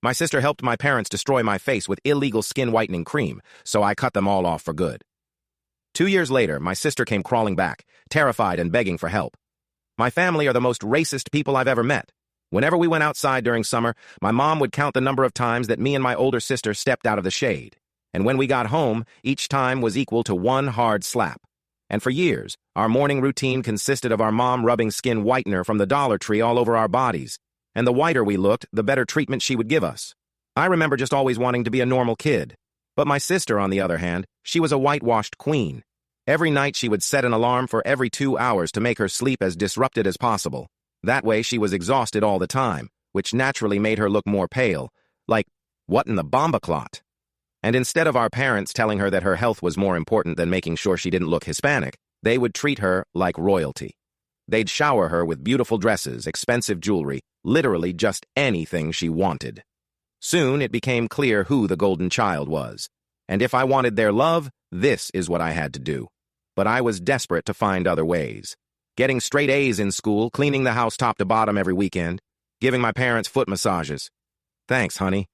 My sister helped my parents destroy my face with illegal skin whitening cream, so I cut them all off for good. 2 years later, my sister came crawling back, terrified and begging for help. My family are the most racist people I've ever met. Whenever we went outside during summer, my mom would count the number of times that me and my older sister stepped out of the shade. And when we got home, each time was equal to one hard slap. And for years, our morning routine consisted of our mom rubbing skin whitener from the Dollar Tree all over our bodies. And the whiter we looked, the better treatment she would give us. I remember just always wanting to be a normal kid. But my sister, on the other hand, she was a whitewashed queen. Every night she would set an alarm for every 2 hours to make her sleep as disrupted as possible. That way she was exhausted all the time, which naturally made her look more pale. Like, what in the bomba clot? And instead of our parents telling her that her health was more important than making sure she didn't look Hispanic, they would treat her like royalty. They'd shower her with beautiful dresses, expensive jewelry, literally just anything she wanted. Soon it became clear who the golden child was. And if I wanted their love, this is what I had to do. But I was desperate to find other ways. Getting straight A's in school, cleaning the house top to bottom every weekend, giving my parents foot massages. Thanks, honey.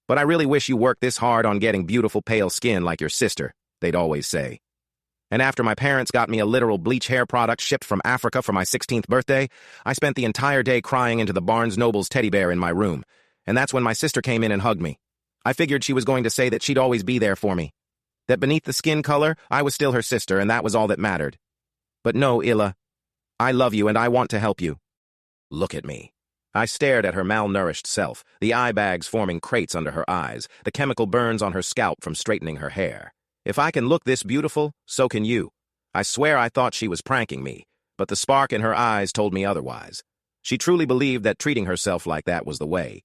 But I really wish you worked this hard on getting beautiful pale skin like your sister, they'd always say. And after my parents got me a literal bleach hair product shipped from Africa for my 16th birthday, I spent the entire day crying into the Barnes Noble's teddy bear in my room. And that's when my sister came in and hugged me. I figured she was going to say that she'd always be there for me. That beneath the skin color, I was still her sister, and that was all that mattered. But no, Illa. I love you and I want to help you. Look at me. I stared at her malnourished self, the eye bags forming crates under her eyes, the chemical burns on her scalp from straightening her hair. If I can look this beautiful, so can you. I swear I thought she was pranking me, but the spark in her eyes told me otherwise. She truly believed that treating herself like that was the way.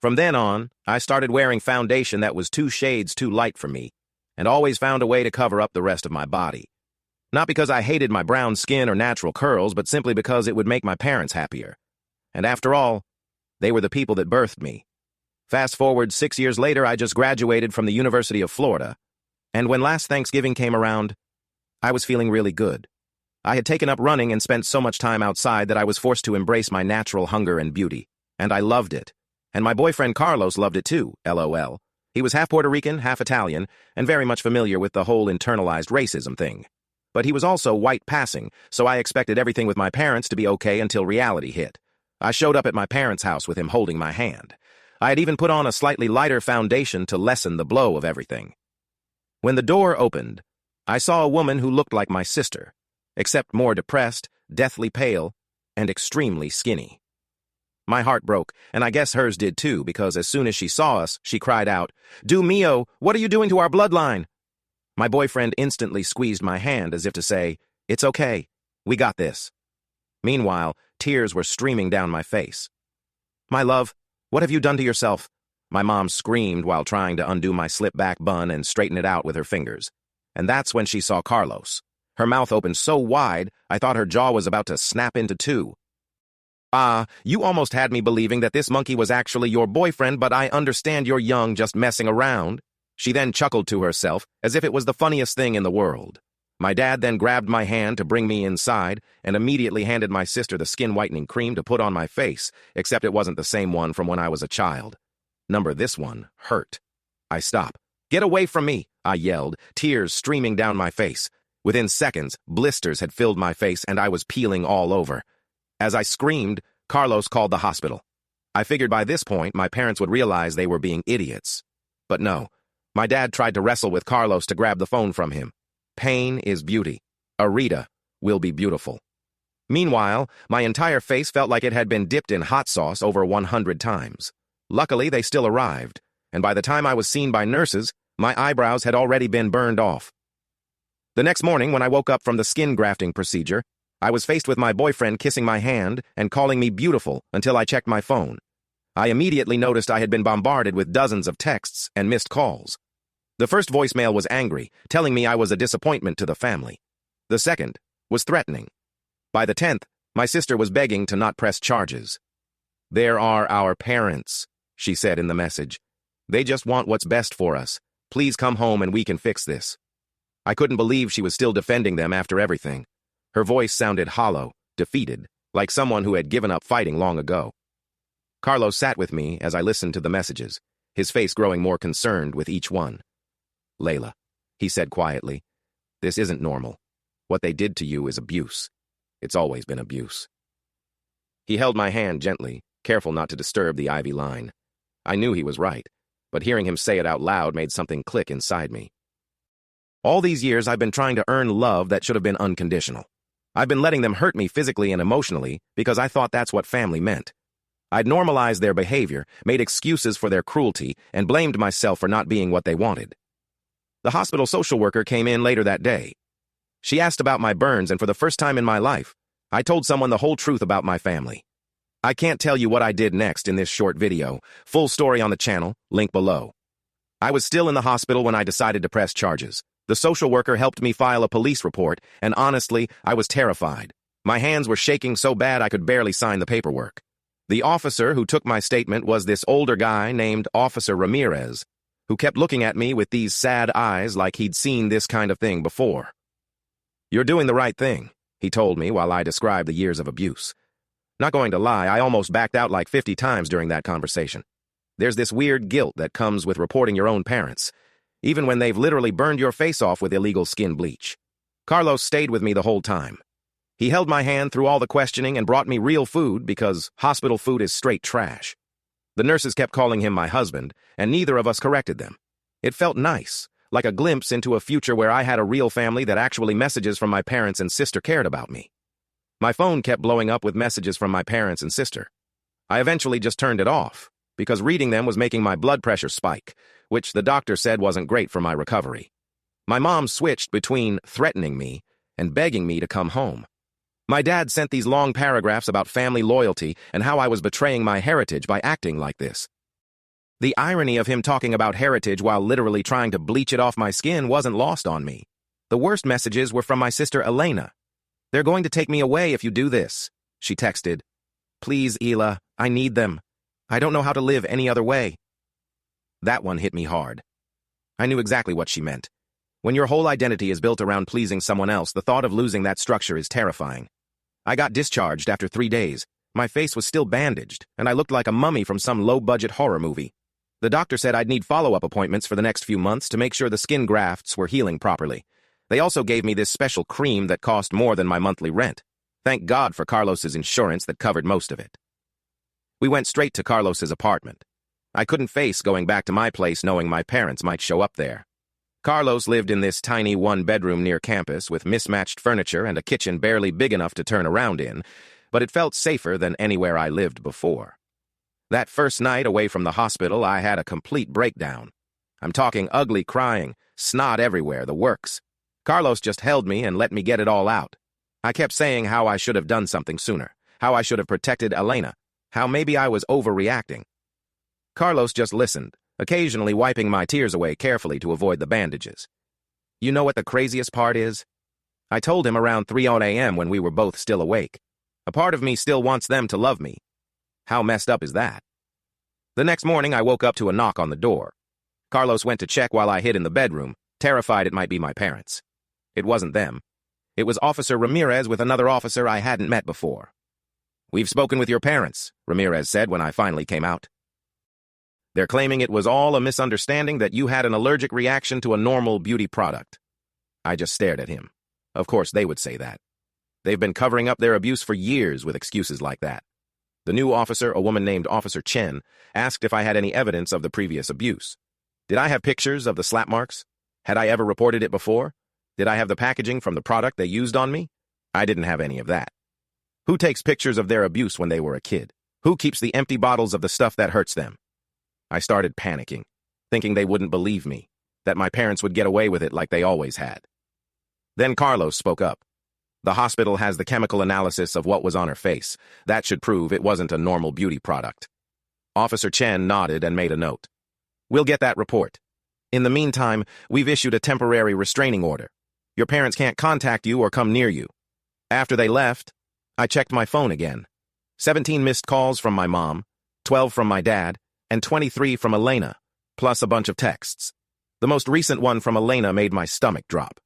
From then on, I started wearing foundation that was 2 shades too light for me, and always found a way to cover up the rest of my body. Not because I hated my brown skin or natural curls, but simply because it would make my parents happier. And after all, they were the people that birthed me. Fast forward 6 years later, I just graduated from the University of Florida, and when last Thanksgiving came around, I was feeling really good. I had taken up running and spent so much time outside that I was forced to embrace my natural hunger and beauty, and I loved it. And my boyfriend Carlos loved it too, LOL. He was half Puerto Rican, half Italian, and very much familiar with the whole internalized racism thing. But he was also white passing, so I expected everything with my parents to be okay until reality hit. I showed up at my parents' house with him holding my hand. I had even put on a slightly lighter foundation to lessen the blow of everything. When the door opened, I saw a woman who looked like my sister, except more depressed, deathly pale, and extremely skinny. My heart broke, and I guess hers did too, because as soon as she saw us, she cried out, "Dios mío, what are you doing to our bloodline?" My boyfriend instantly squeezed my hand as if to say, "It's okay, we got this." Meanwhile, tears were streaming down my face. "My love, what have you done to yourself?" My mom screamed while trying to undo my slip-back bun and straighten it out with her fingers. And that's when she saw Carlos. Her mouth opened so wide, I thought her jaw was about to snap into two. You almost had me believing that this monkey was actually your boyfriend, but I understand you're young, just messing around." She then chuckled to herself, as if it was the funniest thing in the world. My dad then grabbed my hand to bring me inside, and immediately handed my sister the skin-whitening cream to put on my face, except it wasn't the same one from when I was a child. This one hurt. I stopped. "Get away from me," I yelled, tears streaming down my face. Within seconds, blisters had filled my face, and I was peeling all over. As I screamed, Carlos called the hospital. I figured by this point my parents would realize they were being idiots. But no, my dad tried to wrestle with Carlos to grab the phone from him. Pain is beauty. Arita will be beautiful. Meanwhile, my entire face felt like it had been dipped in hot sauce over 100 times. Luckily, they still arrived, and by the time I was seen by nurses, my eyebrows had already been burned off. The next morning, when I woke up from the skin grafting procedure, I was faced with my boyfriend kissing my hand and calling me beautiful until I checked my phone. I immediately noticed I had been bombarded with dozens of texts and missed calls. The first voicemail was angry, telling me I was a disappointment to the family. The second was threatening. By the 10th, my sister was begging to not press charges. "There are our parents," she said in the message. "They just want what's best for us. Please come home and we can fix this." I couldn't believe she was still defending them after everything. Her voice sounded hollow, defeated, like someone who had given up fighting long ago. Carlos sat with me as I listened to the messages, his face growing more concerned with each one. "Layla," he said quietly, "this isn't normal. What they did to you is abuse. It's always been abuse." He held my hand gently, careful not to disturb the ivy line. I knew he was right, but hearing him say it out loud made something click inside me. All these years I've been trying to earn love that should have been unconditional. I've been letting them hurt me physically and emotionally because I thought that's what family meant. I'd normalized their behavior, made excuses for their cruelty, and blamed myself for not being what they wanted. The hospital social worker came in later that day. She asked about my burns, and for the first time in my life, I told someone the whole truth about my family. I can't tell you what I did next in this short video. Full story on the channel, link below. I was still in the hospital when I decided to press charges. The social worker helped me file a police report, and honestly, I was terrified. My hands were shaking so bad I could barely sign the paperwork. The officer who took my statement was this older guy named Officer Ramirez, who kept looking at me with these sad eyes like he'd seen this kind of thing before. "You're doing the right thing," he told me while I described the years of abuse. Not going to lie, I almost backed out like 50 times during that conversation. There's this weird guilt that comes with reporting your own parents, even when they've literally burned your face off with illegal skin bleach. Carlos stayed with me the whole time. He held my hand through all the questioning and brought me real food because hospital food is straight trash. The nurses kept calling him my husband, and neither of us corrected them. It felt nice, like a glimpse into a future where I had a real family that actually messages from my parents and sister cared about me. My phone kept blowing up with messages from my parents and sister. I eventually just turned it off, because reading them was making my blood pressure spike, which the doctor said wasn't great for my recovery. My mom switched between threatening me and begging me to come home. My dad sent these long paragraphs about family loyalty and how I was betraying my heritage by acting like this. The irony of him talking about heritage while literally trying to bleach it off my skin wasn't lost on me. The worst messages were from my sister Elena. "They're going to take me away if you do this," she texted. "Please, Ela, I need them. I don't know how to live any other way." That one hit me hard. I knew exactly what she meant. When your whole identity is built around pleasing someone else, the thought of losing that structure is terrifying. I got discharged after 3 days. My face was still bandaged, and I looked like a mummy from some low-budget horror movie. The doctor said I'd need follow-up appointments for the next few months to make sure the skin grafts were healing properly. They also gave me this special cream that cost more than my monthly rent. Thank God for Carlos's insurance that covered most of it. We went straight to Carlos's apartment. I couldn't face going back to my place knowing my parents might show up there. Carlos lived in this tiny one-bedroom near campus with mismatched furniture and a kitchen barely big enough to turn around in, but it felt safer than anywhere I lived before. That first night away from the hospital, I had a complete breakdown. I'm talking ugly crying, snot everywhere, the works. Carlos just held me and let me get it all out. I kept saying how I should have done something sooner, how I should have protected Elena, how maybe I was overreacting. Carlos just listened, occasionally wiping my tears away carefully to avoid the bandages. You know what the craziest part is? I told him around 3 a.m. when we were both still awake. A part of me still wants them to love me. How messed up is that? The next morning, I woke up to a knock on the door. Carlos went to check while I hid in the bedroom, terrified it might be my parents. It wasn't them. It was Officer Ramirez with another officer I hadn't met before. "We've spoken with your parents," Ramirez said when I finally came out. "They're claiming it was all a misunderstanding, that you had an allergic reaction to a normal beauty product." I just stared at him. Of course they would say that. They've been covering up their abuse for years with excuses like that. The new officer, a woman named Officer Chen, asked if I had any evidence of the previous abuse. Did I have pictures of the slap marks? Had I ever reported it before? Did I have the packaging from the product they used on me? I didn't have any of that. Who takes pictures of their abuse when they were a kid? Who keeps the empty bottles of the stuff that hurts them? I started panicking, thinking they wouldn't believe me, that my parents would get away with it like they always had. Then Carlos spoke up. "The hospital has the chemical analysis of what was on her face. That should prove it wasn't a normal beauty product." Officer Chen nodded and made a note. "We'll get that report. In the meantime, we've issued a temporary restraining order. Your parents can't contact you or come near you." After they left, I checked my phone again. 17 missed calls from my mom, 12 from my dad, and 23 from Elena, plus a bunch of texts. The most recent one from Elena made my stomach drop.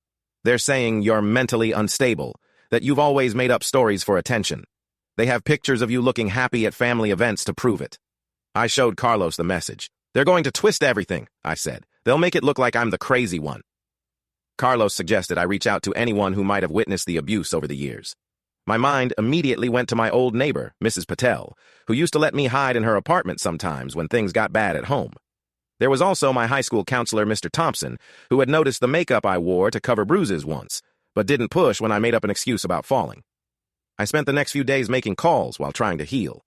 They're saying you're mentally unstable, that you've always made up stories for attention. They have pictures of you looking happy at family events to prove it. I showed Carlos the message. "They're going to twist everything," I said. "They'll make it look like I'm the crazy one." Carlos suggested I reach out to anyone who might have witnessed the abuse over the years. My mind immediately went to my old neighbor, Mrs. Patel, who used to let me hide in her apartment sometimes when things got bad at home. There was also my high school counselor, Mr. Thompson, who had noticed the makeup I wore to cover bruises once, but didn't push when I made up an excuse about falling. I spent the next few days making calls while trying to heal.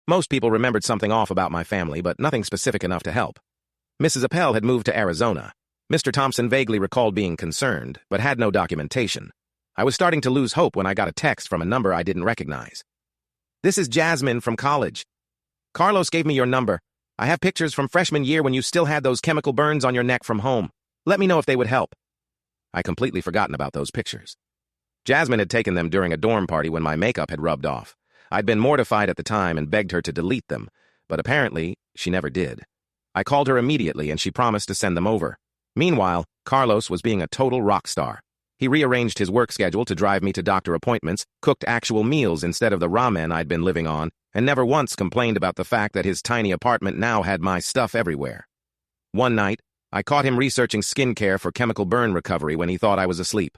Most people remembered something off about my family, but nothing specific enough to help. Mrs. Appel had moved to Arizona. Mr. Thompson vaguely recalled being concerned, but had no documentation. I was starting to lose hope when I got a text from a number I didn't recognize. "This is Jasmine from college. Carlos gave me your number. I have pictures from freshman year when you still had those chemical burns on your neck from home. Let me know if they would help." I completely forgotten about those pictures. Jasmine had taken them during a dorm party when my makeup had rubbed off. I'd been mortified at the time and begged her to delete them, but apparently she never did. I called her immediately and she promised to send them over. Meanwhile, Carlos was being a total rock star. He rearranged his work schedule to drive me to doctor appointments, cooked actual meals instead of the ramen I'd been living on, and never once complained about the fact that his tiny apartment now had my stuff everywhere. One night, I caught him researching skincare for chemical burn recovery when he thought I was asleep.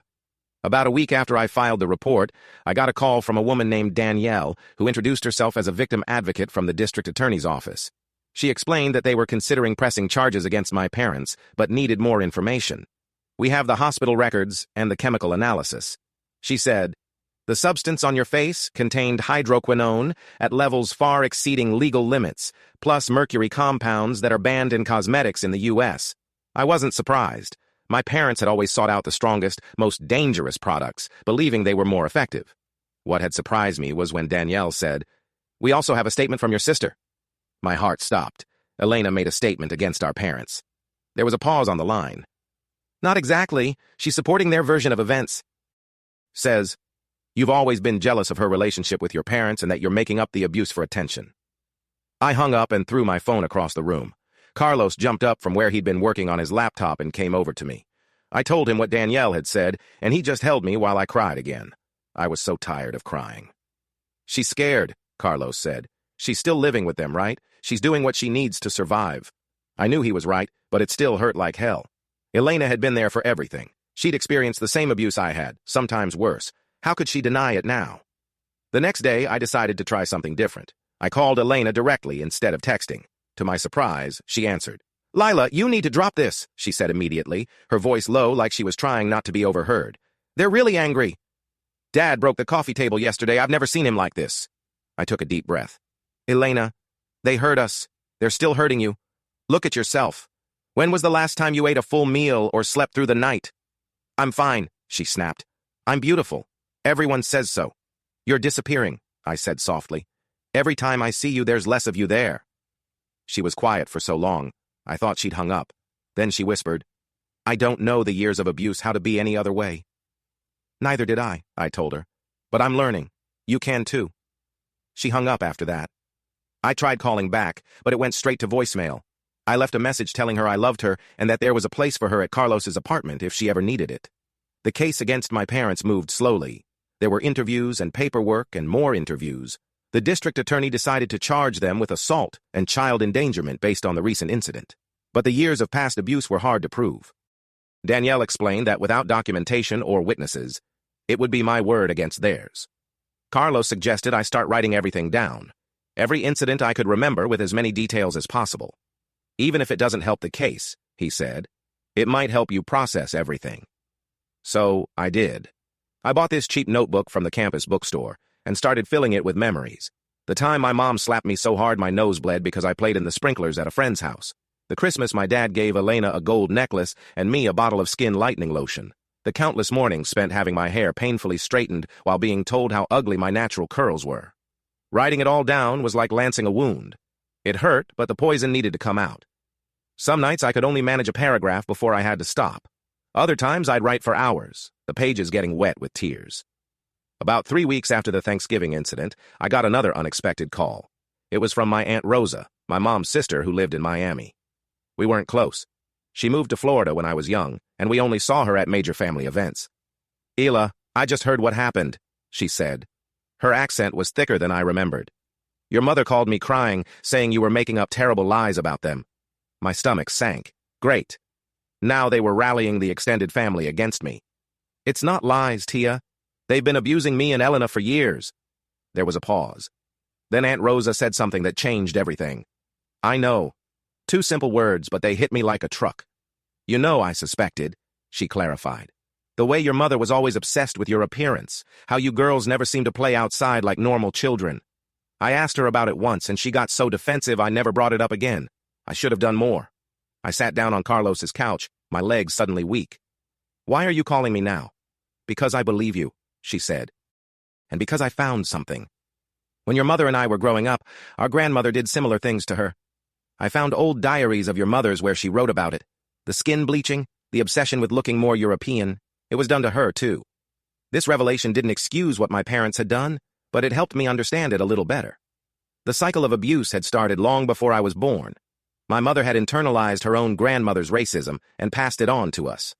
About a week after I filed the report, I got a call from a woman named Danielle, who introduced herself as a victim advocate from the district attorney's office. She explained that they were considering pressing charges against my parents, but needed more information. "We have the hospital records and the chemical analysis." She said, "The substance on your face contained hydroquinone at levels far exceeding legal limits, plus mercury compounds that are banned in cosmetics in the U.S. I wasn't surprised. My parents had always sought out the strongest, most dangerous products, believing they were more effective. What had surprised me was when Danielle said, "We also have a statement from your sister." My heart stopped. Elena made a statement against our parents. There was a pause on the line. "Not exactly. She's supporting their version of events. Says, you've always been jealous of her relationship with your parents and that you're making up the abuse for attention." I hung up and threw my phone across the room. Carlos jumped up from where he'd been working on his laptop and came over to me. I told him what Danielle had said, and he just held me while I cried again. I was so tired of crying. "She's scared," Carlos said. "She's still living with them, right? She's doing what she needs to survive." I knew he was right, but it still hurt like hell. Elena had been there for everything. She'd experienced the same abuse I had, sometimes worse. How could she deny it now? The next day, I decided to try something different. I called Elena directly instead of texting. To my surprise, she answered. "Lila, you need to drop this," she said immediately, her voice low like she was trying not to be overheard. "They're really angry. Dad broke the coffee table yesterday. I've never seen him like this." I took a deep breath. "Elena, they hurt us. They're still hurting you. Look at yourself. When was the last time you ate a full meal or slept through the night?" "I'm fine," she snapped. "I'm beautiful. Everyone says so." "You're disappearing," I said softly. "Every time I see you, there's less of you there." She was quiet for so long, I thought she'd hung up. Then she whispered, "I don't know the years of abuse how to be any other way." "Neither did I told her. "But I'm learning. You can too." She hung up after that. I tried calling back, but it went straight to voicemail. I left a message telling her I loved her and that there was a place for her at Carlos's apartment if she ever needed it. The case against my parents moved slowly. There were interviews and paperwork and more interviews. The district attorney decided to charge them with assault and child endangerment based on the recent incident. But the years of past abuse were hard to prove. Danielle explained that without documentation or witnesses, it would be my word against theirs. Carlos suggested I start writing everything down. Every incident I could remember with as many details as possible. Even if it doesn't help the case, he said, it might help you process everything. So I did. I bought this cheap notebook from the campus bookstore and started filling it with memories. The time my mom slapped me so hard my nose bled because I played in the sprinklers at a friend's house. The Christmas my dad gave Elena a gold necklace and me a bottle of skin-lightening lotion. The countless mornings spent having my hair painfully straightened while being told how ugly my natural curls were. Writing it all down was like lancing a wound. It hurt, but the poison needed to come out. Some nights I could only manage a paragraph before I had to stop. Other times I'd write for hours, the pages getting wet with tears. About 3 weeks after the Thanksgiving incident, I got another unexpected call. It was from my Aunt Rosa, my mom's sister who lived in Miami. We weren't close. She moved to Florida when I was young, and we only saw her at major family events. "Ela, I just heard what happened," she said. Her accent was thicker than I remembered. Your mother called me crying, saying you were making up terrible lies about them. My stomach sank. Great. Now they were rallying the extended family against me. It's not lies, Tia. They've been abusing me and Elena for years. There was a pause. Then Aunt Rosa said something that changed everything. I know. 2 simple words, but they hit me like a truck. You know I suspected, she clarified. The way your mother was always obsessed with your appearance, how you girls never seem to play outside like normal children. I asked her about it once, and she got so defensive I never brought it up again. I should have done more. I sat down on Carlos's couch, my legs suddenly weak. Why are you calling me now? Because I believe you, she said. And because I found something. When your mother and I were growing up, our grandmother did similar things to her. I found old diaries of your mother's where she wrote about it. The skin bleaching, the obsession with looking more European, it was done to her too. This revelation didn't excuse what my parents had done, but it helped me understand it a little better. The cycle of abuse had started long before I was born. My mother had internalized her own grandmother's racism and passed it on to us.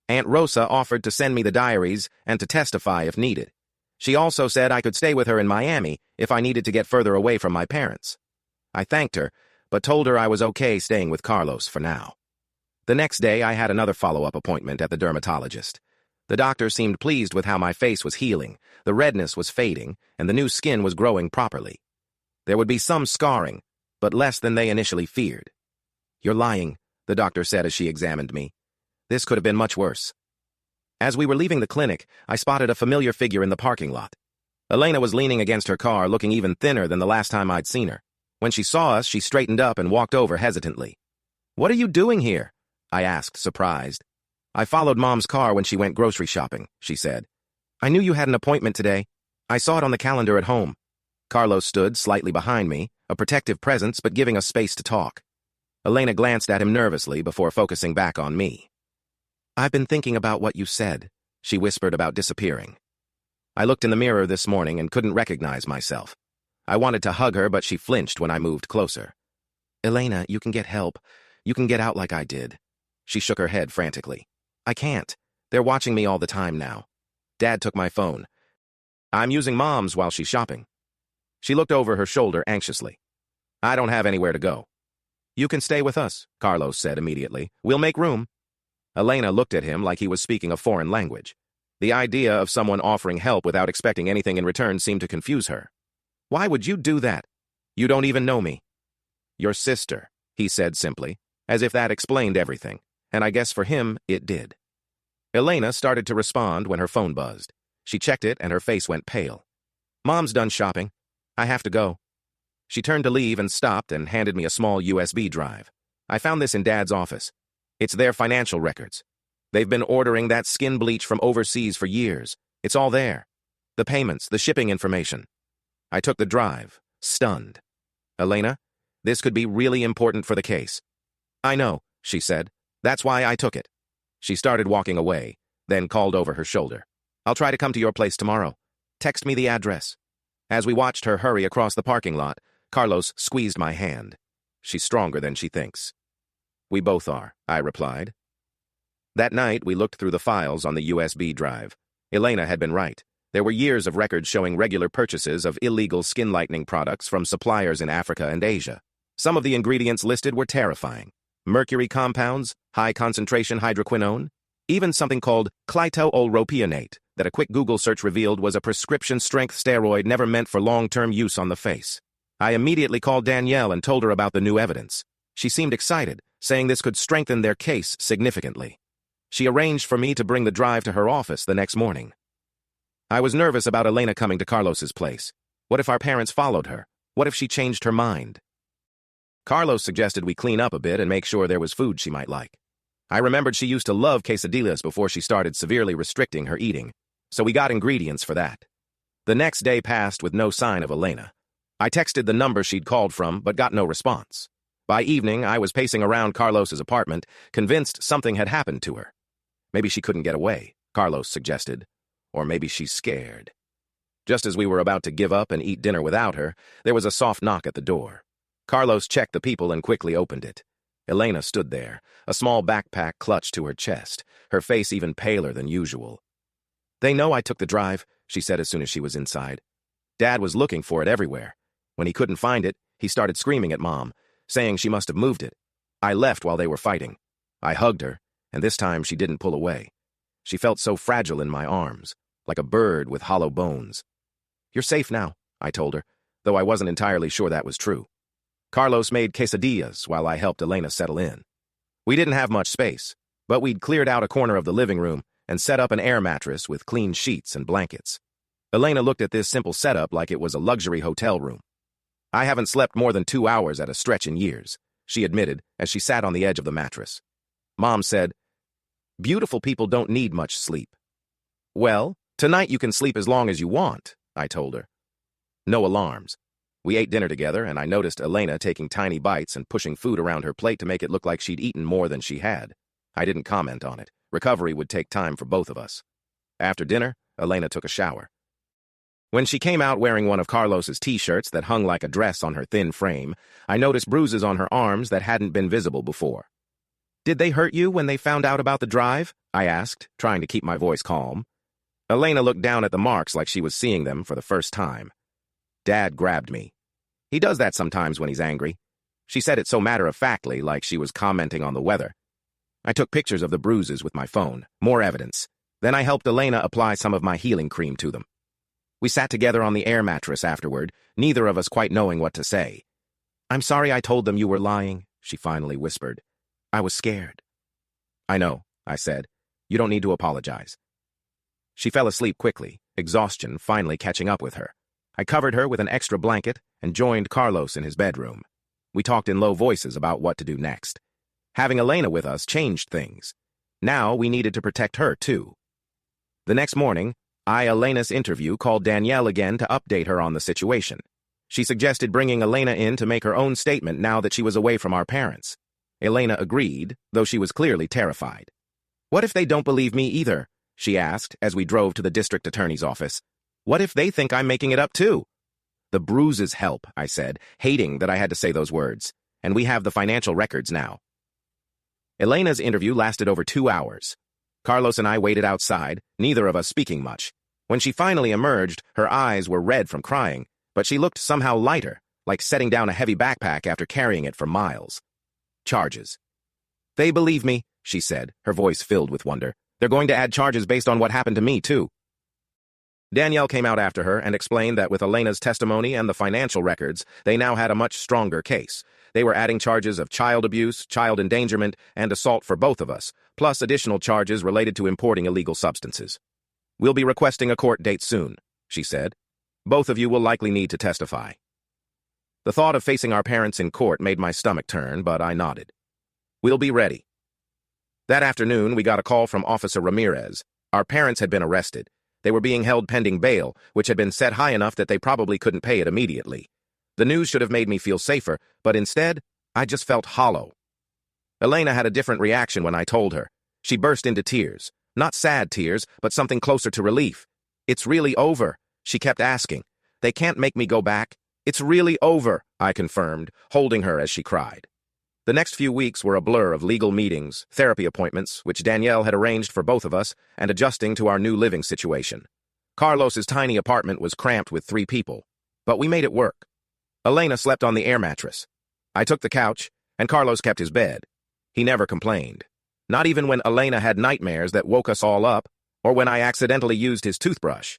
Aunt Rosa offered to send me the diaries and to testify if needed. She also said I could stay with her in Miami if I needed to get further away from my parents. I thanked her, but told her I was okay staying with Carlos for now. The next day, I had another follow-up appointment at the dermatologist. The doctor seemed pleased with how my face was healing, the redness was fading, and the new skin was growing properly. There would be some scarring, but less than they initially feared. You're lying, the doctor said as she examined me. This could have been much worse. As we were leaving the clinic, I spotted a familiar figure in the parking lot. Elena was leaning against her car, looking even thinner than the last time I'd seen her. When she saw us, she straightened up and walked over hesitantly. What are you doing here? I asked, surprised. I followed Mom's car when she went grocery shopping, she said. I knew you had an appointment today. I saw it on the calendar at home. Carlos stood slightly behind me, a protective presence but giving us space to talk. Elena glanced at him nervously before focusing back on me. I've been thinking about what you said, she whispered about disappearing. I looked in the mirror this morning and couldn't recognize myself. I wanted to hug her, but she flinched when I moved closer. Elena, you can get help. You can get out like I did. She shook her head frantically. I can't. They're watching me all the time now. Dad took my phone. I'm using Mom's while she's shopping. She looked over her shoulder anxiously. I don't have anywhere to go. You can stay with us, Carlos said immediately. We'll make room. Elena looked at him like he was speaking a foreign language. The idea of someone offering help without expecting anything in return seemed to confuse her. Why would you do that? You don't even know me. Your sister, he said simply, as if that explained everything, and I guess for him, it did. Elena started to respond when her phone buzzed. She checked it and her face went pale. Mom's done shopping. I have to go. She turned to leave and stopped and handed me a small USB drive. I found this in Dad's office. It's their financial records. They've been ordering that skin bleach from overseas for years. It's all there. The payments, the shipping information. I took the drive, stunned. Elena, this could be really important for the case. I know, she said. That's why I took it. She started walking away, then called over her shoulder. I'll try to come to your place tomorrow. Text me the address. As we watched her hurry across the parking lot, Carlos squeezed my hand. She's stronger than she thinks. We both are, I replied. That night, we looked through the files on the USB drive. Elena had been right. There were years of records showing regular purchases of illegal skin lightening products from suppliers in Africa and Asia. Some of the ingredients listed were terrifying. Mercury compounds, high-concentration hydroquinone, even something called clito-olropionate that a quick Google search revealed was a prescription-strength steroid never meant for long-term use on the face. I immediately called Danielle and told her about the new evidence. She seemed excited, saying this could strengthen their case significantly. She arranged for me to bring the drive to her office the next morning. I was nervous about Elena coming to Carlos's place. What if our parents followed her? What if she changed her mind? Carlos suggested we clean up a bit and make sure there was food she might like. I remembered she used to love quesadillas before she started severely restricting her eating, so we got ingredients for that. The next day passed with no sign of Elena. I texted the number she'd called from, but got no response. By evening, I was pacing around Carlos's apartment, convinced something had happened to her. Maybe she couldn't get away, Carlos suggested. Or maybe she's scared. Just as we were about to give up and eat dinner without her, there was a soft knock at the door. Carlos checked the people and quickly opened it. Elena stood there, a small backpack clutched to her chest, her face even paler than usual. They know I took the drive, she said as soon as she was inside. Dad was looking for it everywhere. When he couldn't find it, he started screaming at Mom, saying she must have moved it. I left while they were fighting. I hugged her, and this time she didn't pull away. She felt so fragile in my arms, like a bird with hollow bones. "You're safe now," I told her, though I wasn't entirely sure that was true. Carlos made quesadillas while I helped Elena settle in. We didn't have much space, but we'd cleared out a corner of the living room and set up an air mattress with clean sheets and blankets. Elena looked at this simple setup like it was a luxury hotel room. "I haven't slept more than 2 hours at a stretch in years," she admitted as she sat on the edge of the mattress. Mom said, "Beautiful people don't need much sleep." "Well, tonight you can sleep as long as you want," I told her. No alarms. We ate dinner together, and I noticed Elena taking tiny bites and pushing food around her plate to make it look like she'd eaten more than she had. I didn't comment on it. Recovery would take time for both of us. After dinner, Elena took a shower. When she came out wearing one of Carlos's t-shirts that hung like a dress on her thin frame, I noticed bruises on her arms that hadn't been visible before. "Did they hurt you when they found out about the drive?" I asked, trying to keep my voice calm. Elena looked down at the marks like she was seeing them for the first time. "Dad grabbed me. He does that sometimes when he's angry." She said it so matter-of-factly, like she was commenting on the weather. I took pictures of the bruises with my phone, more evidence. Then I helped Elena apply some of my healing cream to them. We sat together on the air mattress afterward, neither of us quite knowing what to say. "I'm sorry I told them you were lying," she finally whispered. "I was scared." "I know," I said. "You don't need to apologize." She fell asleep quickly, exhaustion finally catching up with her. I covered her with an extra blanket and joined Carlos in his bedroom. We talked in low voices about what to do next. Having Elena with us changed things. Now we needed to protect her, too. The next morning, Elena's interview called Danielle again to update her on the situation. She suggested bringing Elena in to make her own statement now that she was away from our parents. Elena agreed, though she was clearly terrified. "What if they don't believe me either?" she asked as we drove to the district attorney's office. "What if they think I'm making it up too?" "The bruises help," I said, hating that I had to say those words. "And we have the financial records now." Elena's interview lasted over 2 hours. Carlos and I waited outside, neither of us speaking much. When she finally emerged, her eyes were red from crying, but she looked somehow lighter, like setting down a heavy backpack after carrying it for miles. "Charges." "They believe me," she said, her voice filled with wonder. "They're going to add charges based on what happened to me, too." Danielle came out after her and explained that with Elena's testimony and the financial records, they now had a much stronger case. They were adding charges of child abuse, child endangerment, and assault for both of us, plus additional charges related to importing illegal substances. "We'll be requesting a court date soon," she said. "Both of you will likely need to testify." The thought of facing our parents in court made my stomach turn, but I nodded. "We'll be ready." That afternoon, we got a call from Officer Ramirez. Our parents had been arrested. They were being held pending bail, which had been set high enough that they probably couldn't pay it immediately. The news should have made me feel safer, but instead, I just felt hollow. Elena had a different reaction when I told her. She burst into tears. Not sad tears, but something closer to relief. "It's really over," she kept asking. "They can't make me go back. It's really over," I confirmed, holding her as she cried. The next few weeks were a blur of legal meetings, therapy appointments, which Danielle had arranged for both of us, and adjusting to our new living situation. Carlos's tiny apartment was cramped with 3 people, but we made it work. Elena slept on the air mattress. I took the couch, and Carlos kept his bed. He never complained. Not even when Elena had nightmares that woke us all up, or when I accidentally used his toothbrush.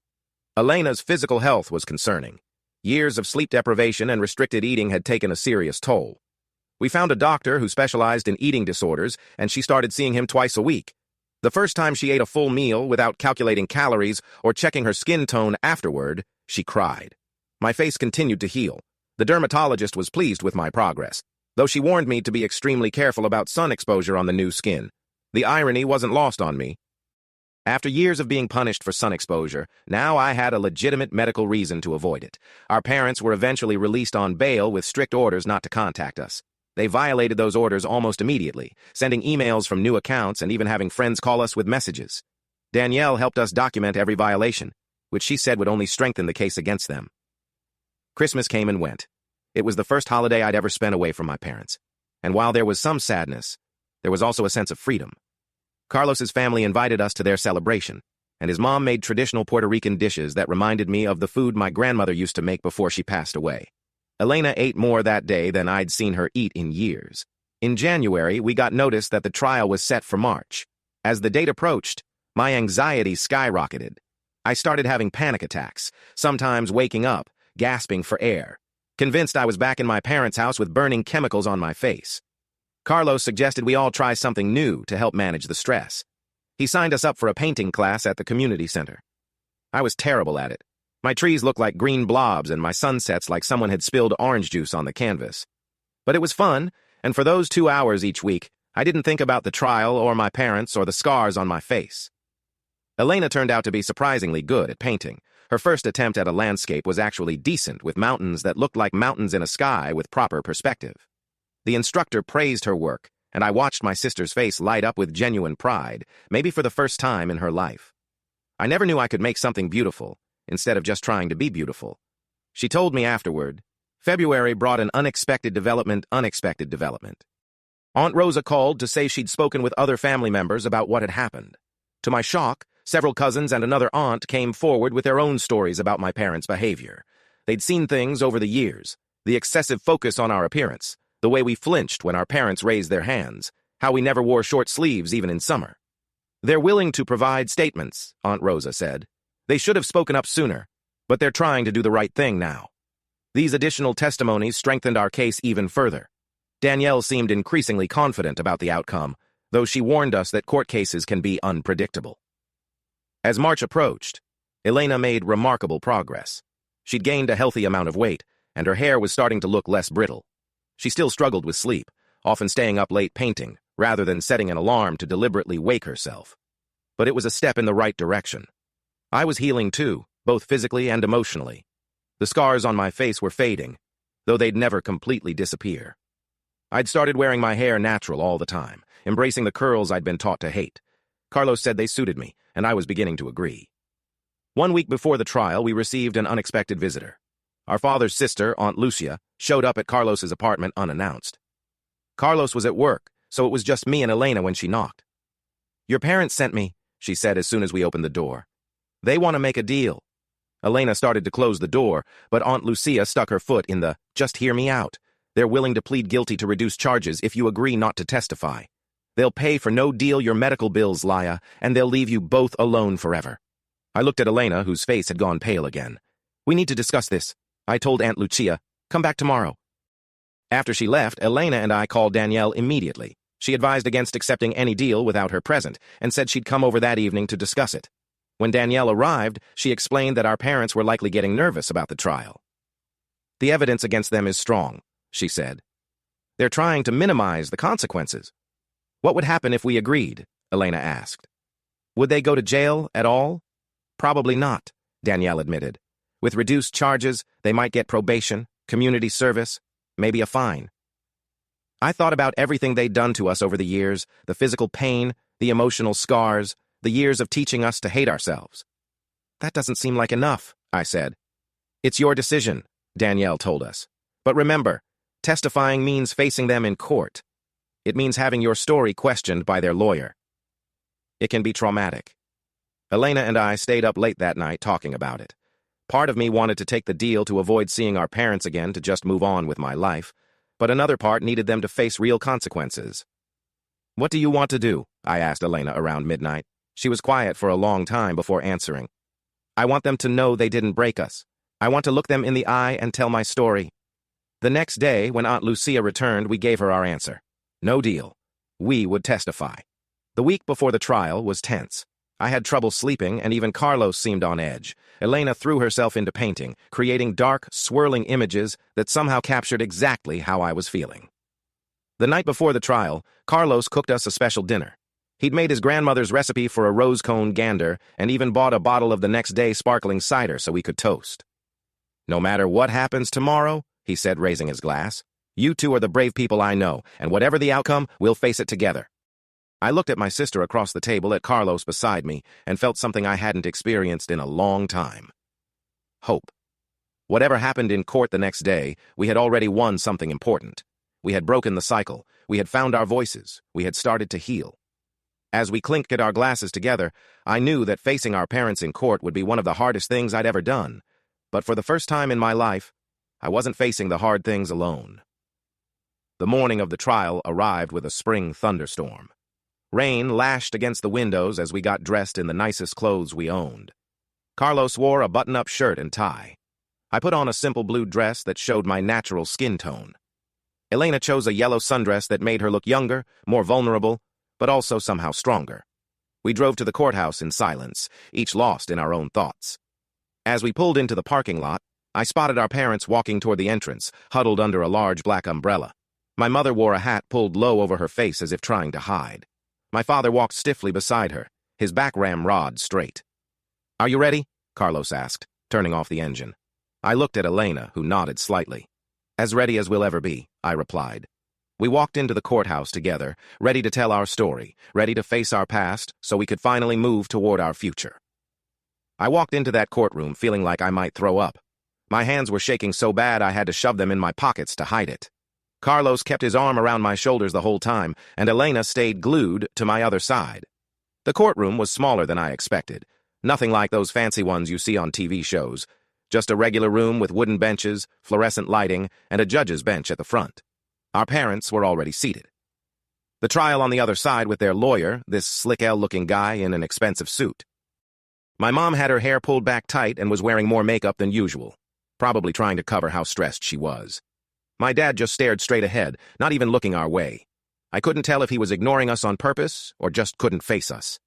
Elena's physical health was concerning. Years of sleep deprivation and restricted eating had taken a serious toll. We found a doctor who specialized in eating disorders, and she started seeing him twice a week. The first time she ate a full meal without calculating calories or checking her skin tone afterward, she cried. My face continued to heal. The dermatologist was pleased with my progress, though she warned me to be extremely careful about sun exposure on the new skin. The irony wasn't lost on me. After years of being punished for sun exposure, now I had a legitimate medical reason to avoid it. Our parents were eventually released on bail with strict orders not to contact us. They violated those orders almost immediately, sending emails from new accounts and even having friends call us with messages. Danielle helped us document every violation, which she said would only strengthen the case against them. Christmas came and went. It was the first holiday I'd ever spent away from my parents. And while there was some sadness, there was also a sense of freedom. Carlos's family invited us to their celebration, and his mom made traditional Puerto Rican dishes that reminded me of the food my grandmother used to make before she passed away. Elena ate more that day than I'd seen her eat in years. In January, we got notice that the trial was set for March. As the date approached, my anxiety skyrocketed. I started having panic attacks, sometimes waking up, gasping for air, convinced I was back in my parents' house with burning chemicals on my face. Carlos suggested we all try something new to help manage the stress. He signed us up for a painting class at the community center. I was terrible at it. My trees looked like green blobs and my sunsets like someone had spilled orange juice on the canvas. But it was fun, and for those 2 hours each week, I didn't think about the trial or my parents or the scars on my face. Elena turned out to be surprisingly good at painting. Her first attempt at a landscape was actually decent, with mountains that looked like mountains in a sky with proper perspective. The instructor praised her work, and I watched my sister's face light up with genuine pride, maybe for the first time in her life. I never knew I could make something beautiful, instead of just trying to be beautiful. She told me afterward, February brought an unexpected development. Aunt Rosa called to say she'd spoken with other family members about what had happened. To my shock, several cousins and another aunt came forward with their own stories about my parents' behavior. They'd seen things over the years, the excessive focus on our appearance, the way we flinched when our parents raised their hands, how we never wore short sleeves even in summer. They're willing to provide statements, Aunt Rosa said. They should have spoken up sooner, but they're trying to do the right thing now. These additional testimonies strengthened our case even further. Danielle seemed increasingly confident about the outcome, though she warned us that court cases can be unpredictable. As March approached, Elena made remarkable progress. She'd gained a healthy amount of weight, and her hair was starting to look less brittle. She still struggled with sleep, often staying up late painting, rather than setting an alarm to deliberately wake herself. But it was a step in the right direction. I was healing too, both physically and emotionally. The scars on my face were fading, though they'd never completely disappear. I'd started wearing my hair natural all the time, embracing the curls I'd been taught to hate. Carlos said they suited me, and I was beginning to agree. 1 week before the trial, we received an unexpected visitor. Our father's sister, Aunt Lucia, showed up at Carlos's apartment unannounced. Carlos was at work, so it was just me and Elena when she knocked. "Your parents sent me," she said as soon as we opened the door. "They want to make a deal." Elena started to close the door, but Aunt Lucia stuck her foot in the, "Just hear me out. They're willing to plead guilty to reduce charges if you agree not to testify. They'll pay for no deal your medical bills, Laya, and they'll leave you both alone forever." I looked at Elena, whose face had gone pale again. "We need to discuss this," I told Aunt Lucia. "Come back tomorrow." After she left, Elena and I called Danielle immediately. She advised against accepting any deal without her present, and said she'd come over that evening to discuss it. When Danielle arrived, she explained that our parents were likely getting nervous about the trial. "The evidence against them is strong," she said. "They're trying to minimize the consequences." "What would happen if we agreed?" Elena asked. "Would they go to jail at all?" "Probably not," Danielle admitted. "With reduced charges, they might get probation, community service, maybe a fine." I thought about everything they'd done to us over the years, the physical pain, the emotional scars, the years of teaching us to hate ourselves. "That doesn't seem like enough," I said. "It's your decision," Danielle told us. "But remember, testifying means facing them in court. It means having your story questioned by their lawyer. It can be traumatic." Elena and I stayed up late that night talking about it. Part of me wanted to take the deal to avoid seeing our parents again, to just move on with my life, but another part needed them to face real consequences. "What do you want to do?" I asked Elena around midnight. She was quiet for a long time before answering. "I want them to know they didn't break us. I want to look them in the eye and tell my story." The next day, when Aunt Lucia returned, we gave her our answer. No deal. We would testify. The week before the trial was tense. I had trouble sleeping, and even Carlos seemed on edge. Elena threw herself into painting, creating dark, swirling images that somehow captured exactly how I was feeling. The night before the trial, Carlos cooked us a special dinner. He'd made his grandmother's recipe for a rose cone gander and even bought a bottle of the next day sparkling cider so we could toast. "No matter what happens tomorrow," he said, raising his glass, "you two are the brave people I know, and whatever the outcome, we'll face it together." I looked at my sister across the table, at Carlos beside me, and felt something I hadn't experienced in a long time. Hope. Whatever happened in court the next day, we had already won something important. We had broken the cycle. We had found our voices. We had started to heal. As we clinked our glasses together, I knew that facing our parents in court would be one of the hardest things I'd ever done. But for the first time in my life, I wasn't facing the hard things alone. The morning of the trial arrived with a spring thunderstorm. Rain lashed against the windows as we got dressed in the nicest clothes we owned. Carlos wore a button-up shirt and tie. I put on a simple blue dress that showed my natural skin tone. Elena chose a yellow sundress that made her look younger, more vulnerable, but also somehow stronger. We drove to the courthouse in silence, each lost in our own thoughts. As we pulled into the parking lot, I spotted our parents walking toward the entrance, huddled under a large black umbrella. My mother wore a hat pulled low over her face as if trying to hide. My father walked stiffly beside her, his back ramrod straight. "Are you ready?" Carlos asked, turning off the engine. I looked at Elena, who nodded slightly. "As ready as we'll ever be," I replied. We walked into the courthouse together, ready to tell our story, ready to face our past so we could finally move toward our future. I walked into that courtroom feeling like I might throw up. My hands were shaking so bad I had to shove them in my pockets to hide it. Carlos kept his arm around my shoulders the whole time, and Elena stayed glued to my other side. The courtroom was smaller than I expected. Nothing like those fancy ones you see on TV shows. Just a regular room with wooden benches, fluorescent lighting, and a judge's bench at the front. Our parents were already seated. The trial on the other side with their lawyer, this slick-L-looking guy in an expensive suit. My mom had her hair pulled back tight and was wearing more makeup than usual, probably trying to cover how stressed she was. My dad just stared straight ahead, not even looking our way. I couldn't tell if he was ignoring us on purpose or just couldn't face us.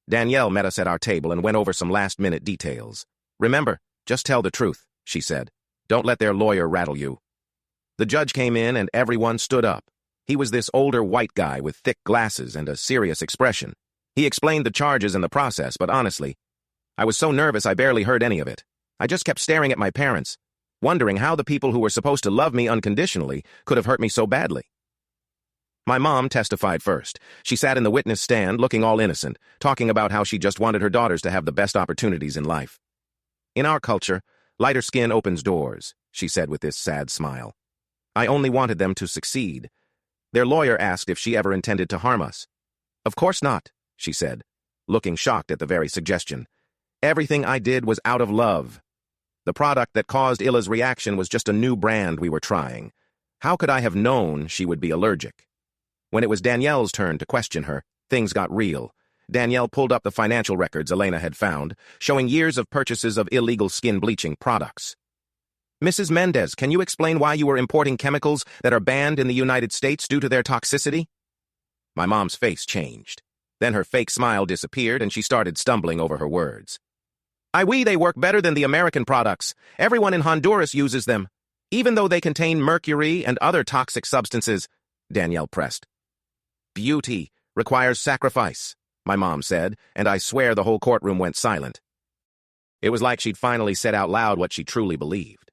Danielle met us at our table and went over some last-minute details. "Remember, just tell the truth," she said. "Don't let their lawyer rattle you." The judge came in and everyone stood up. He was this older white guy with thick glasses and a serious expression. He explained the charges and the process, but honestly, I was so nervous I barely heard any of it. I just kept staring at my parents, wondering how the people who were supposed to love me unconditionally could have hurt me so badly. My mom testified first. She sat in the witness stand looking all innocent, talking about how she just wanted her daughters to have the best opportunities in life. "In our culture, lighter skin opens doors," she said with this sad smile. "I only wanted them to succeed." Their lawyer asked if she ever intended to harm us. "Of course not," she said, looking shocked at the very suggestion. "Everything I did was out of love. The product that caused Illa's reaction was just a new brand we were trying. How could I have known she would be allergic?" When it was Danielle's turn to question her, things got real. Danielle pulled up the financial records Elena had found, showing years of purchases of illegal skin bleaching products. "Mrs. Mendez, can you explain why you were importing chemicals that are banned in the United States due to their toxicity?" My mom's face changed. Then her fake smile disappeared and she started stumbling over her words. They work better than the American products. Everyone in Honduras uses them, even though they contain mercury and other toxic substances," Danielle pressed. "Beauty requires sacrifice," my mom said, and I swear the whole courtroom went silent. It was like she'd finally said out loud what she truly believed.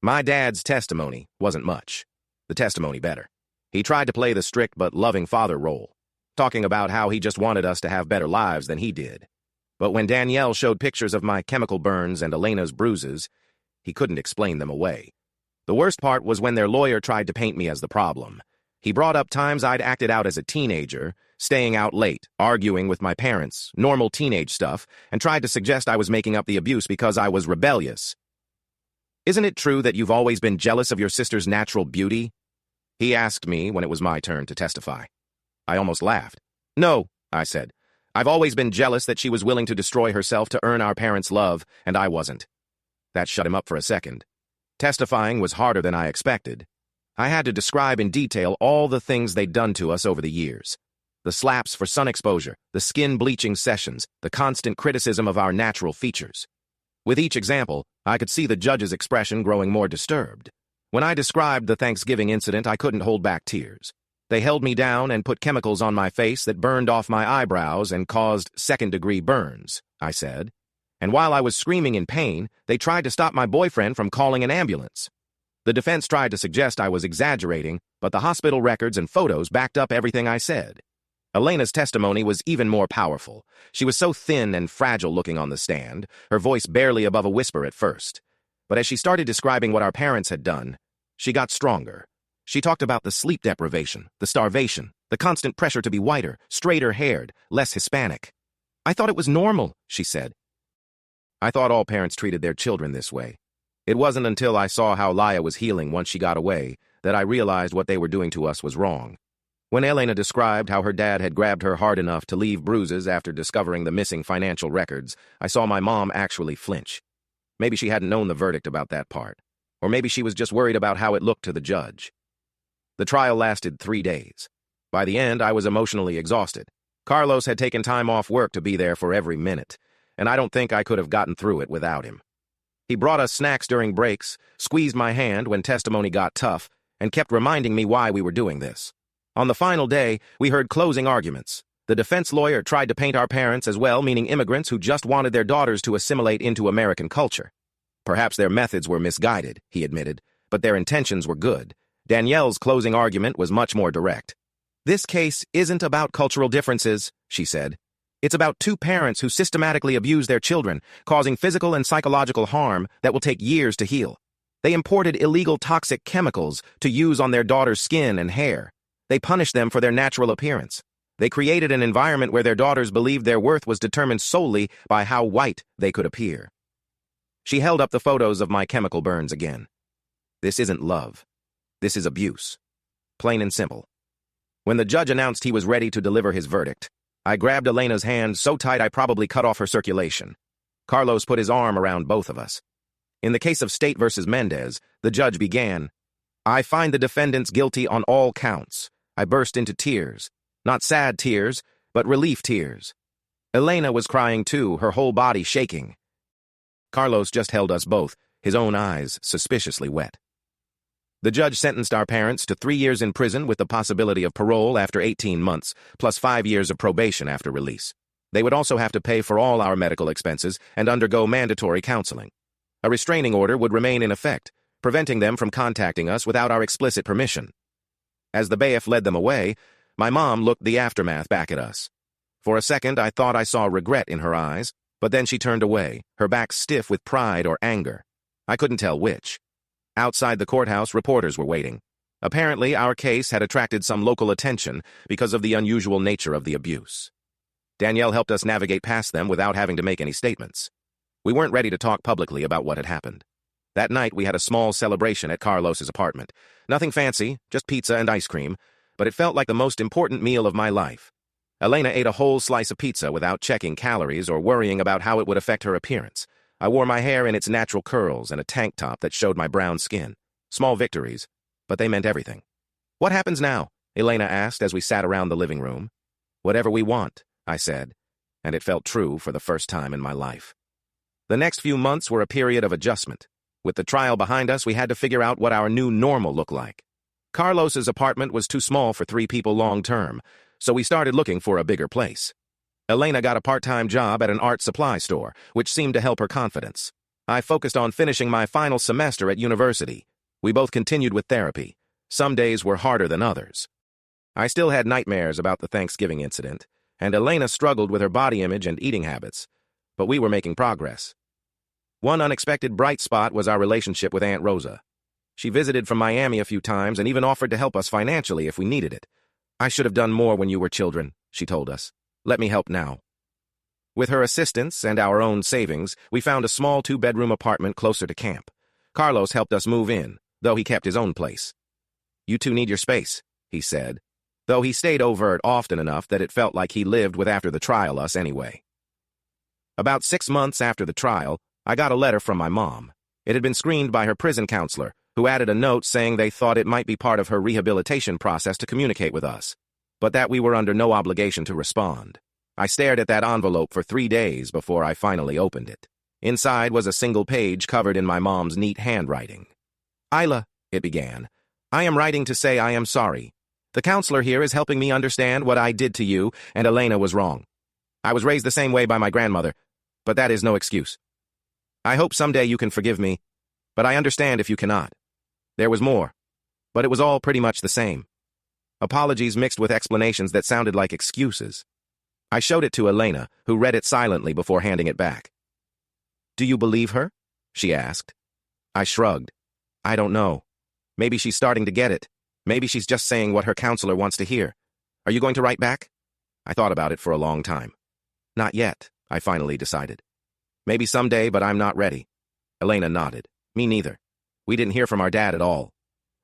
My dad's testimony wasn't much. The testimony better. He tried to play the strict but loving father role, talking about how he just wanted us to have better lives than he did. But when Danielle showed pictures of my chemical burns and Elena's bruises, he couldn't explain them away. The worst part was when their lawyer tried to paint me as the problem. He brought up times I'd acted out as a teenager, staying out late, arguing with my parents, normal teenage stuff, and tried to suggest I was making up the abuse because I was rebellious. "Isn't it true that you've always been jealous of your sister's natural beauty?" he asked me when it was my turn to testify. I almost laughed. "No," I said. "I've always been jealous that she was willing to destroy herself to earn our parents' love, and I wasn't." That shut him up for a second. Testifying was harder than I expected. I had to describe in detail all the things they'd done to us over the years. The slaps for sun exposure, the skin bleaching sessions, the constant criticism of our natural features. With each example, I could see the judge's expression growing more disturbed. When I described the Thanksgiving incident, I couldn't hold back tears. They held me down and put chemicals on my face that burned off my eyebrows and caused second-degree burns, I said. And while I was screaming in pain, they tried to stop my boyfriend from calling an ambulance. The defense tried to suggest I was exaggerating, but the hospital records and photos backed up everything I said. Elena's testimony was even more powerful. She was so thin and fragile looking on the stand, her voice barely above a whisper at first. But as she started describing what our parents had done, she got stronger. She talked about the sleep deprivation, the starvation, the constant pressure to be whiter, straighter-haired, less Hispanic. "I thought it was normal," she said. "I thought all parents treated their children this way." It wasn't until I saw how Laya was healing once she got away that I realized what they were doing to us was wrong. When Elena described how her dad had grabbed her hard enough to leave bruises after discovering the missing financial records, I saw my mom actually flinch. Maybe she hadn't known the verdict about that part. Or maybe she was just worried about how it looked to the judge. The trial lasted 3 days. By the end, I was emotionally exhausted. Carlos had taken time off work to be there for every minute, and I don't think I could have gotten through it without him. He brought us snacks during breaks, squeezed my hand when testimony got tough, and kept reminding me why we were doing this. On the final day, we heard closing arguments. The defense lawyer tried to paint our parents as well, meaning immigrants who just wanted their daughters to assimilate into American culture. Perhaps their methods were misguided, he admitted, but their intentions were good. Danielle's closing argument was much more direct. This case isn't about cultural differences, she said. It's about 2 parents who systematically abuse their children, causing physical and psychological harm that will take years to heal. They imported illegal toxic chemicals to use on their daughters' skin and hair. They punished them for their natural appearance. They created an environment where their daughters believed their worth was determined solely by how white they could appear. She held up the photos of my chemical burns again. This isn't love. This is abuse. Plain and simple. When the judge announced he was ready to deliver his verdict, I grabbed Elena's hand so tight I probably cut off her circulation. Carlos put his arm around both of us. In the case of State versus Mendez, the judge began, I find the defendants guilty on all counts. I burst into tears. Not sad tears, but relief tears. Elena was crying too, her whole body shaking. Carlos just held us both, his own eyes suspiciously wet. The judge sentenced our parents to 3 years in prison with the possibility of parole after 18 months, plus 5 years of probation after release. They would also have to pay for all our medical expenses and undergo mandatory counseling. A restraining order would remain in effect, preventing them from contacting us without our explicit permission. As the bailiff led them away, my mom looked the aftermath back at us. For a second, I thought I saw regret in her eyes, but then she turned away, her back stiff with pride or anger. I couldn't tell which. Outside the courthouse, reporters were waiting. Apparently, our case had attracted some local attention because of the unusual nature of the abuse. Danielle helped us navigate past them without having to make any statements. We weren't ready to talk publicly about what had happened. That night, we had a small celebration at Carlos's apartment. Nothing fancy, just pizza and ice cream, but it felt like the most important meal of my life. Elena ate a whole slice of pizza without checking calories or worrying about how it would affect her appearance. I wore my hair in its natural curls and a tank top that showed my brown skin. Small victories, but they meant everything. What happens now? Elena asked as we sat around the living room. Whatever we want, I said, and it felt true for the first time in my life. The next few months were a period of adjustment. With the trial behind us, we had to figure out what our new normal looked like. Carlos's apartment was too small for 3 people long-term, so we started looking for a bigger place. Elena got a part-time job at an art supply store, which seemed to help her confidence. I focused on finishing my final semester at university. We both continued with therapy. Some days were harder than others. I still had nightmares about the Thanksgiving incident, and Elena struggled with her body image and eating habits, but we were making progress. One unexpected bright spot was our relationship with Aunt Rosa. She visited from Miami a few times and even offered to help us financially if we needed it. I should have done more when you were children, she told us. Let me help now. With her assistance and our own savings, we found a small 2-bedroom apartment closer to camp. Carlos helped us move in, though he kept his own place. You two need your space, he said, though he stayed overt often enough that it felt like he lived with after the trial us anyway. About 6 months after the trial, I got a letter from my mom. It had been screened by her prison counselor, who added a note saying they thought it might be part of her rehabilitation process to communicate with us, but that we were under no obligation to respond. I stared at that envelope for 3 days before I finally opened it. Inside was a single page covered in my mom's neat handwriting. Isla, it began, I am writing to say I am sorry. The counselor here is helping me understand what I did to you, and Elena was wrong. I was raised the same way by my grandmother, but that is no excuse. I hope someday you can forgive me, but I understand if you cannot. There was more, but it was all pretty much the same. Apologies mixed with explanations that sounded like excuses. I showed it to Elena, who read it silently before handing it back. Do you believe her? She asked. I shrugged. I don't know. Maybe she's starting to get it. Maybe she's just saying what her counselor wants to hear. Are you going to write back? I thought about it for a long time. Not yet, I finally decided. Maybe someday, but I'm not ready. Elena nodded. Me neither. We didn't hear from our dad at all.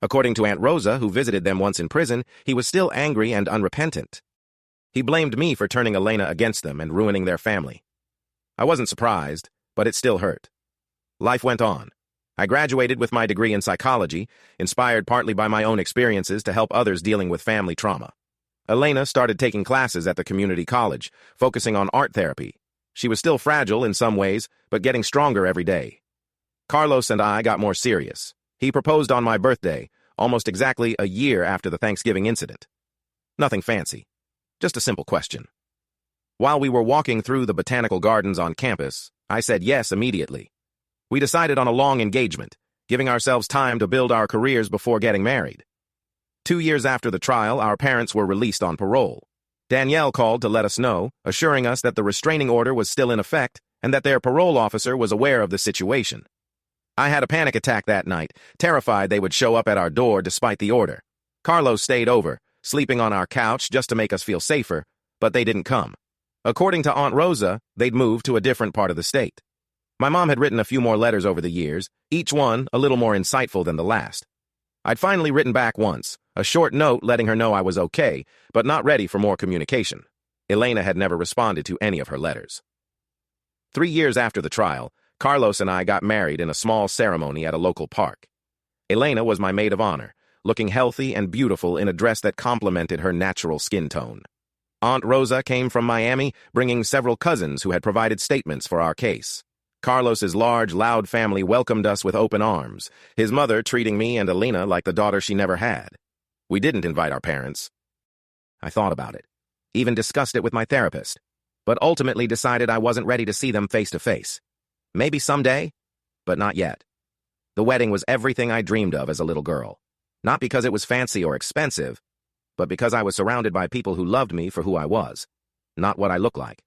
According to Aunt Rosa, who visited them once in prison, he was still angry and unrepentant. He blamed me for turning Elena against them and ruining their family. I wasn't surprised, but it still hurt. Life went on. I graduated with my degree in psychology, inspired partly by my own experiences to help others dealing with family trauma. Elena started taking classes at the community college, focusing on art therapy. She was still fragile in some ways, but getting stronger every day. Carlos and I got more serious. He proposed on my birthday, almost exactly a year after the Thanksgiving incident. Nothing fancy, just a simple question. While we were walking through the botanical gardens on campus, I said yes immediately. We decided on a long engagement, giving ourselves time to build our careers before getting married. 2 years after the trial, our parents were released on parole. Danielle called to let us know, assuring us that the restraining order was still in effect and that their parole officer was aware of the situation. I had a panic attack that night, terrified they would show up at our door despite the order. Carlos stayed over, sleeping on our couch just to make us feel safer, but they didn't come. According to Aunt Rosa, they'd moved to a different part of the state. My mom had written a few more letters over the years, each one a little more insightful than the last. I'd finally written back once, a short note letting her know I was okay, but not ready for more communication. Elena had never responded to any of her letters. 3 years after the trial, Carlos and I got married in a small ceremony at a local park. Elena was my maid of honor, looking healthy and beautiful in a dress that complemented her natural skin tone. Aunt Rosa came from Miami, bringing several cousins who had provided statements for our case. Carlos's large, loud family welcomed us with open arms, his mother treating me and Elena like the daughter she never had. We didn't invite our parents. I thought about it, even discussed it with my therapist, but ultimately decided I wasn't ready to see them face to face. Maybe someday, but not yet. The wedding was everything I dreamed of as a little girl, not because it was fancy or expensive, but because I was surrounded by people who loved me for who I was, not what I looked like.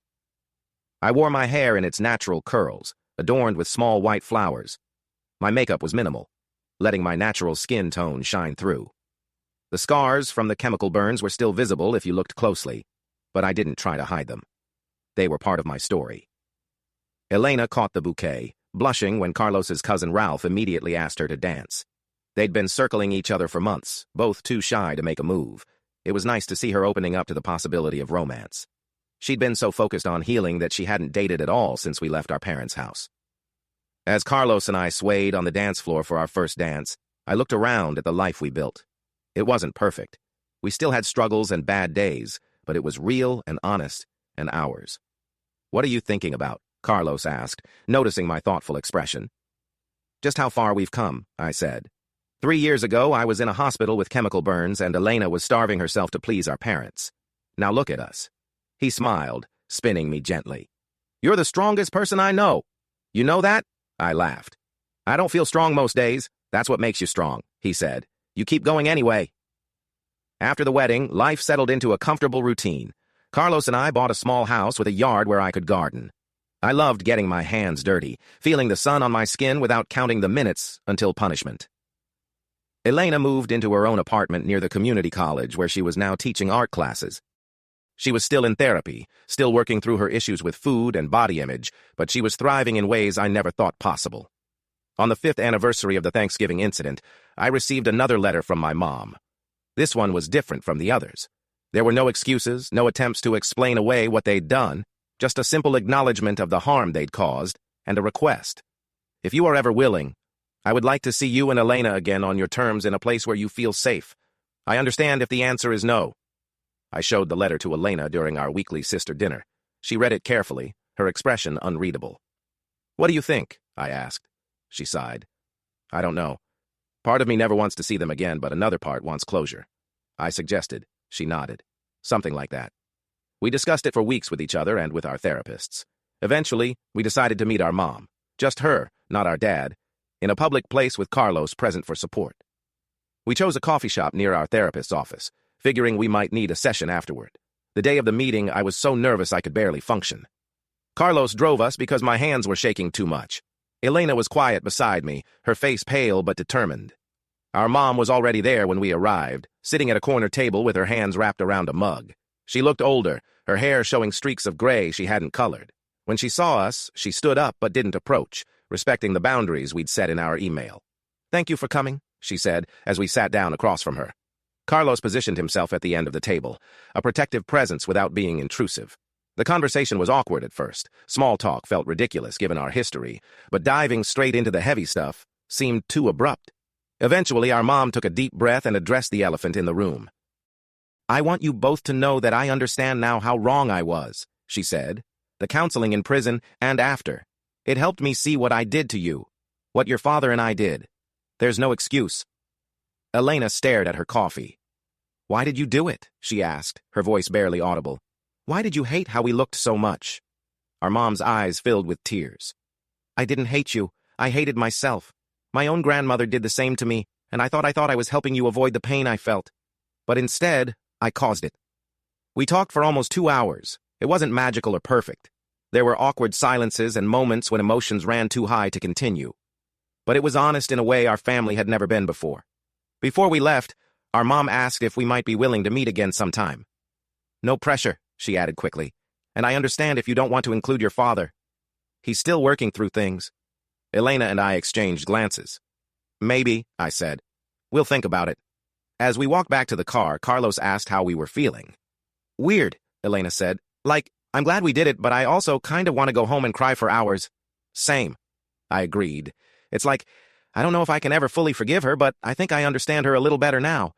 I wore my hair in its natural curls, adorned with small white flowers. My makeup was minimal, letting my natural skin tone shine through. The scars from the chemical burns were still visible if you looked closely, but I didn't try to hide them. They were part of my story. Elena caught the bouquet, blushing when Carlos's cousin Ralph immediately asked her to dance. They'd been circling each other for months, both too shy to make a move. It was nice to see her opening up to the possibility of romance. She'd been so focused on healing that she hadn't dated at all since we left our parents' house. As Carlos and I swayed on the dance floor for our first dance, I looked around at the life we built. It wasn't perfect. We still had struggles and bad days, but it was real and honest and ours. "What are you thinking about?" Carlos asked, noticing my thoughtful expression. "Just how far we've come," I said. 3 years ago, I was in a hospital with chemical burns, and Elena was starving herself to please our parents. Now look at us. He smiled, spinning me gently. "You're the strongest person I know. You know that?" I laughed. "I don't feel strong most days. That's what makes you strong," he said. "You keep going anyway." After the wedding, life settled into a comfortable routine. Carlos and I bought a small house with a yard where I could garden. I loved getting my hands dirty, feeling the sun on my skin without counting the minutes until punishment. Elena moved into her own apartment near the community college where she was now teaching art classes. She was still in therapy, still working through her issues with food and body image, but she was thriving in ways I never thought possible. On the 5th anniversary of the Thanksgiving incident, I received another letter from my mom. This one was different from the others. There were no excuses, no attempts to explain away what they'd done, just a simple acknowledgement of the harm they'd caused, and a request. "If you are ever willing, I would like to see you and Elena again on your terms in a place where you feel safe. I understand if the answer is no." I showed the letter to Elena during our weekly sister dinner. She read it carefully, her expression unreadable. "What do you think?" I asked. She sighed. "I don't know. Part of me never wants to see them again, but another part wants closure." I suggested. She nodded. "Something like that." We discussed it for weeks with each other and with our therapists. Eventually, we decided to meet our mom, just her, not our dad, in a public place with Carlos present for support. We chose a coffee shop near our therapist's office, figuring we might need a session afterward. The day of the meeting, I was so nervous I could barely function. Carlos drove us because my hands were shaking too much. Elena was quiet beside me, her face pale but determined. Our mom was already there when we arrived, sitting at a corner table with her hands wrapped around a mug. She looked older, her hair showing streaks of gray she hadn't colored. When she saw us, she stood up but didn't approach, respecting the boundaries we'd set in our email. "Thank you for coming," she said, as we sat down across from her. Carlos positioned himself at the end of the table, a protective presence without being intrusive. The conversation was awkward at first. Small talk felt ridiculous given our history, but diving straight into the heavy stuff seemed too abrupt. Eventually, our mom took a deep breath and addressed the elephant in the room. "I want you both to know that I understand now how wrong I was," she said. "The counseling in prison and after. It helped me see what I did to you, what your father and I did. There's no excuse." Elena stared at her coffee. "Why did you do it?" she asked, her voice barely audible. "Why did you hate how we looked so much?" Our mom's eyes filled with tears. "I didn't hate you. I hated myself. My own grandmother did the same to me, and I thought I was helping you avoid the pain I felt. But instead, I caused it." We talked for almost 2 hours. It wasn't magical or perfect. There were awkward silences and moments when emotions ran too high to continue. But it was honest in a way our family had never been before. Before we left, our mom asked if we might be willing to meet again sometime. "No pressure," she added quickly, "and I understand if you don't want to include your father. He's still working through things." Elena and I exchanged glances. "Maybe," I said. "We'll think about it." As we walked back to the car, Carlos asked how we were feeling. "Weird," Elena said. "Like, I'm glad we did it, but I also kind of want to go home and cry for hours." "Same," I agreed. "It's like, I don't know if I can ever fully forgive her, but I think I understand her a little better now."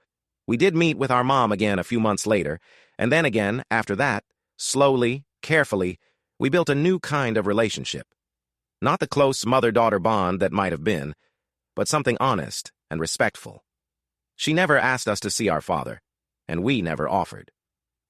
We did meet with our mom again a few months later, and then again, after that, slowly, carefully, we built a new kind of relationship. Not the close mother-daughter bond that might have been, but something honest and respectful. She never asked us to see our father, and we never offered.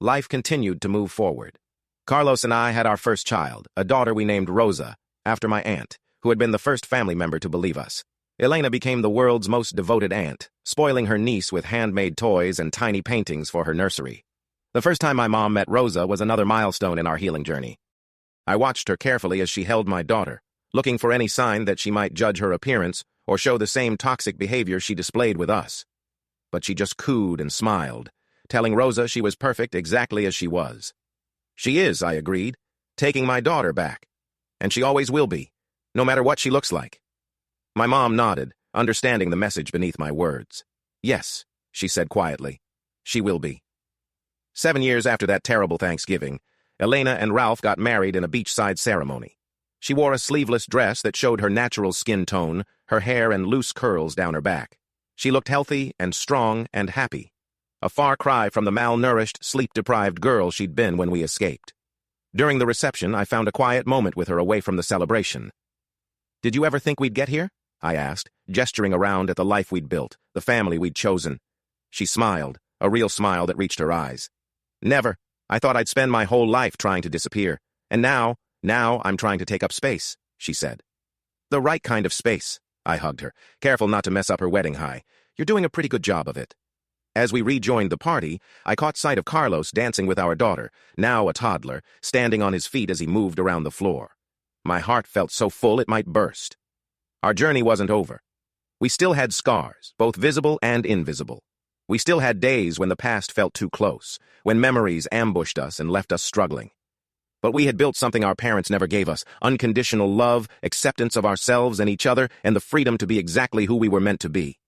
Life continued to move forward. Carlos and I had our first child, a daughter we named Rosa, after my aunt, who had been the first family member to believe us. Elena became the world's most devoted aunt, spoiling her niece with handmade toys and tiny paintings for her nursery. The first time my mom met Rosa was another milestone in our healing journey. I watched her carefully as she held my daughter, looking for any sign that she might judge her appearance or show the same toxic behavior she displayed with us. But she just cooed and smiled, telling Rosa she was perfect exactly as she was. "She is," I agreed, "taking my daughter back. And she always will be, no matter what she looks like." My mom nodded, understanding the message beneath my words. "Yes," she said quietly, "she will be." 7 years after that terrible Thanksgiving, Elena and Ralph got married in a beachside ceremony. She wore a sleeveless dress that showed her natural skin tone, her hair and loose curls down her back. She looked healthy and strong and happy, a far cry from the malnourished, sleep-deprived girl she'd been when we escaped. During the reception, I found a quiet moment with her away from the celebration. "Did you ever think we'd get here?" I asked, gesturing around at the life we'd built, the family we'd chosen. She smiled, a real smile that reached her eyes. "Never. I thought I'd spend my whole life trying to disappear. And now I'm trying to take up space," she said. "The right kind of space," I hugged her, careful not to mess up her wedding high. "You're doing a pretty good job of it." As we rejoined the party, I caught sight of Carlos dancing with our daughter, now a toddler, standing on his feet as he moved around the floor. My heart felt so full it might burst. Our journey wasn't over. We still had scars, both visible and invisible. We still had days when the past felt too close, when memories ambushed us and left us struggling. But we had built something our parents never gave us: unconditional love, acceptance of ourselves and each other, and the freedom to be exactly who we were meant to be.